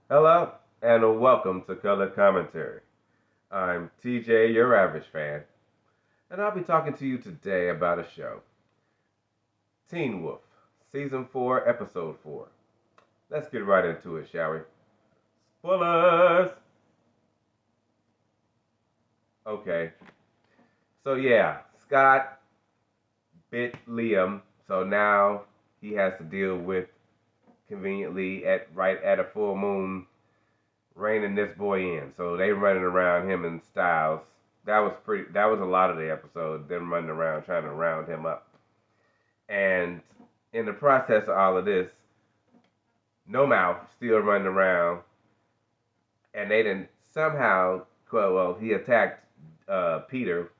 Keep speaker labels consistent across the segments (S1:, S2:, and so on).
S1: Hello, and welcome to Color Commentary. I'm TJ, your average fan, and I'll be talking to you today about a show Teen Wolf, Season 4, Episode 4. Let's get right into it, shall we? Spoilers! Okay, so yeah, Scott bit Liam, so now he has to deal with conveniently at right at a full moon reining this boy in. So they running around him in Styles. That was a lot of the episode, them running around trying to round him up. And in the process of all of this, No Mouth still running around, and they didn't somehow. Well, he attacked Peter.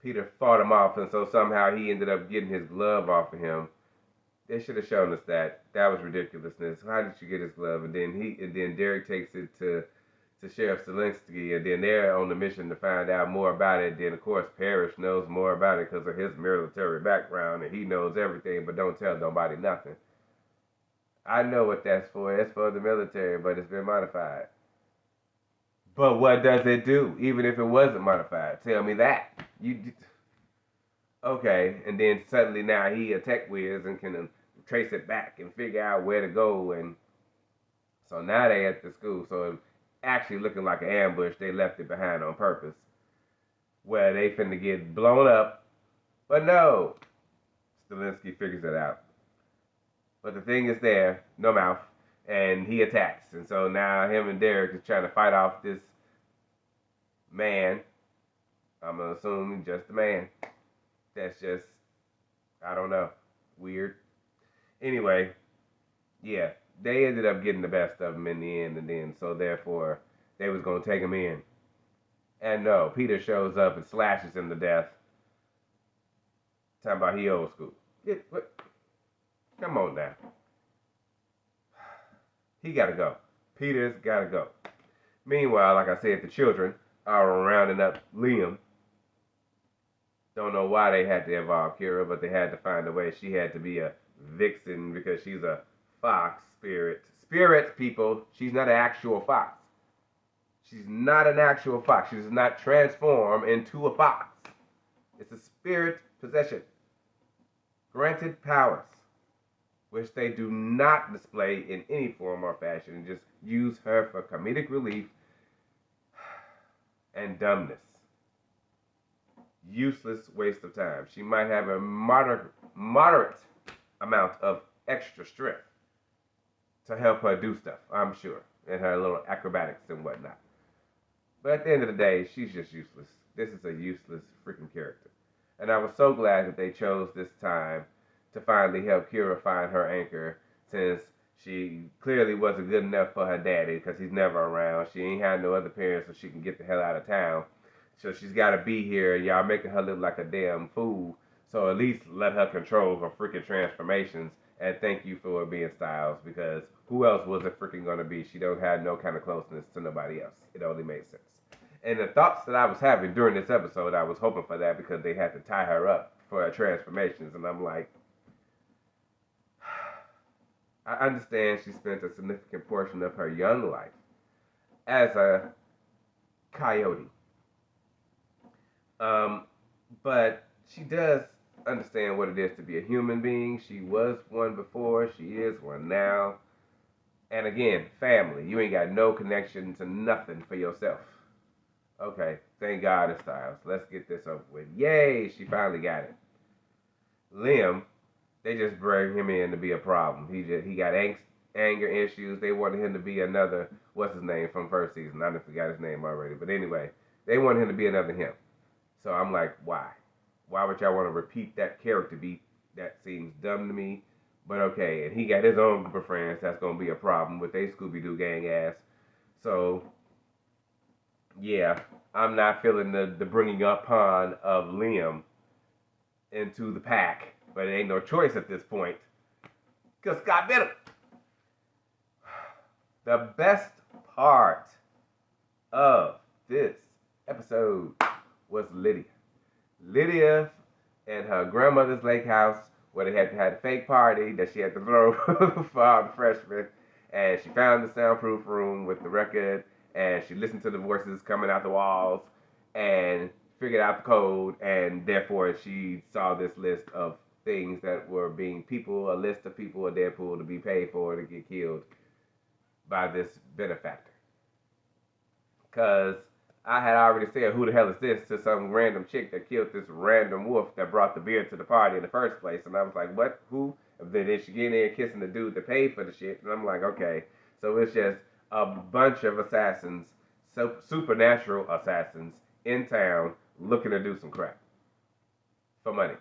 S1: Peter fought him off, and so somehow he ended up getting his glove off of him. They should have shown us that. That was ridiculousness. How did you get his glove? And then Derek takes it to Sheriff Zelensky, and then they're on the mission to find out more about it. Then, of course, Parrish knows more about it because of his military background, and he knows everything, but don't tell nobody nothing. I know what that's for. It's for the military, but it's been modified. But what does it do, even if it wasn't modified? Tell me that. You okay? And then suddenly now he a tech whiz and can trace it back and figure out where to go. And so now they at the school. So it actually looking like an ambush. They left it behind on purpose, where they finna get blown up. But no, Stilinski figures it out. But the thing is there, No Mouth, and he attacks. And so now him and Derek is trying to fight off this man. I'm gonna assume just a man. That's just, I don't know, weird. Anyway, yeah, they ended up getting the best of him in the end, and then so therefore they was gonna take him in. And no, Peter shows up and slashes him to death. Talking about he old school. What? Come on now. He gotta go. Peter's gotta go. Meanwhile, like I said, the children are rounding up Liam. Don't know why they had to involve Kira, but they had to find a way. She had to be a vixen because she's a fox spirit. Spirit, people. She's not an actual fox. She's not an actual fox. She does not transform into a fox. It's a spirit possession. Granted powers, which they do not display in any form or fashion, and just use her for comedic relief and dumbness. Useless waste of time. She might have a moderate amount of extra strength to help her do stuff, I'm sure, and her little acrobatics and whatnot. But at the end of the day, she's just useless. This is a useless freaking character. And I was so glad that they chose this time to finally help Kira find her anchor, since she clearly wasn't good enough for her daddy because he's never around. She ain't had no other parents, so she can get the hell out of town. So she's got to be here. Y'all making her look like a damn fool. So at least let her control her freaking transformations. And thank you for being Styles, because who else was it freaking gonna be? She don't have no kind of closeness to nobody else. It only makes sense. And the thoughts that I was having during this episode, I was hoping for that because they had to tie her up for her transformations. And I'm like, I understand she spent a significant portion of her young life as a coyote. Um, but she does understand what it is to be a human being. She was one before, she is one now. And again, family. You ain't got no connection to nothing for yourself. Okay, thank God it's Styles. Let's get this over with. Yay, she finally got it. Liam, they just bring him in to be a problem. He got anger issues. They wanted him to be another, what's his name from first season? I done forgot his name already. But anyway, they wanted him to be another him. So I'm like, why? Why would y'all want to repeat that character beat? That seems dumb to me. But okay, and he got his own group of friends. That's gonna be a problem with they Scooby Doo gang ass. So yeah, I'm not feeling the bringing upon of Liam into the pack, but it ain't no choice at this point because Scott bit him. The best part of this episode was Lydia. Lydia and her grandmother's lake house, where they had to have a fake party that she had to throw for all the freshmen. and she found the soundproof room with the record, and she listened to the voices coming out the walls, and figured out the code, and therefore she saw this list of things that were being a list of people in Deadpool to be paid for to get killed by this benefactor. Because I had already said, who the hell is this, to some random chick that killed this random wolf that brought the beer to the party in the first place. And I was like, what? Who? And then she get in there kissing the dude that paid for the shit. And I'm like, okay. So it's just a bunch of assassins, supernatural assassins in town looking to do some crap for money.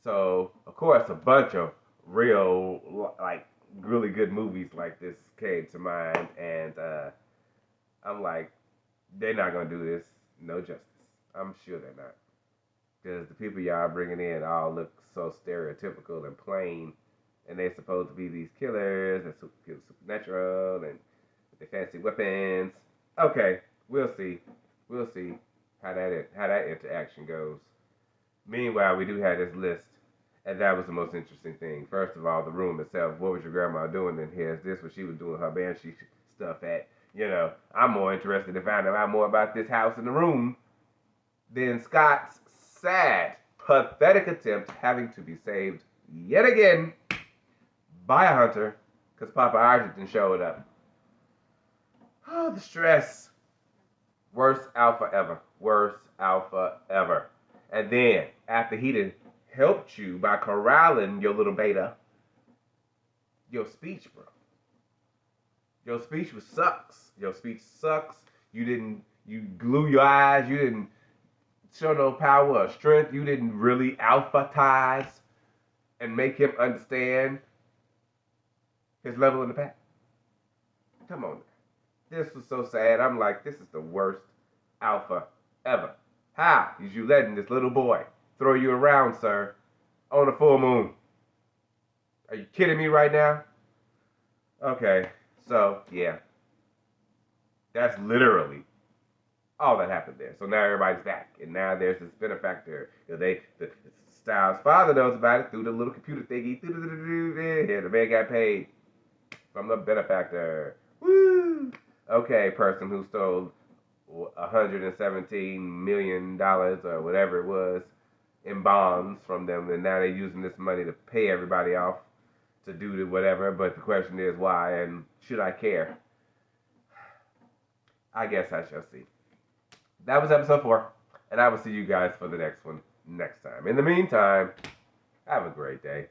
S1: So, of course, a bunch of real, like, really good movies like this came to mind. And I'm like, they're not gonna do this no justice. I'm sure they're not, because the people y'all bringing in all look so stereotypical and plain, and they're supposed to be these killers and supernatural and with their fancy weapons. Okay, we'll see. We'll see how that interaction goes. Meanwhile, we do have this list, and that was the most interesting thing. First of all, the room itself. What was your grandma doing in here? Is this what she was doing her banshee stuff at? I'm more interested in finding out more about this house in the room than Scott's sad, pathetic attempt having to be saved yet again by a hunter because Papa Argentine showed up. Oh, the stress. Worst alpha ever. Worst alpha ever. And then, after he done helped you by corralling your little beta, your speech, bro. Your speech sucks. Your speech sucks. You glue your eyes. You didn't show no power or strength. You didn't really alphatize and make him understand his level in the pack. Come on. This was so sad. I'm like, this is the worst alpha ever. How is you letting this little boy throw you around, sir, on a full moon? Are you kidding me right now? Okay, so yeah. That's literally all that happened there. So now everybody's back, and now there's this benefactor. The Styles' father knows about it through the little computer thingy. Yeah, the man got paid from the benefactor. Woo! Okay, person who stole $117 million or whatever it was in bonds from them, and now they're using this money to pay everybody off to do the whatever. But the question is why, and should I care? I guess I shall see. That was episode 4, and I will see you guys for the next one next time. In the meantime, have a great day.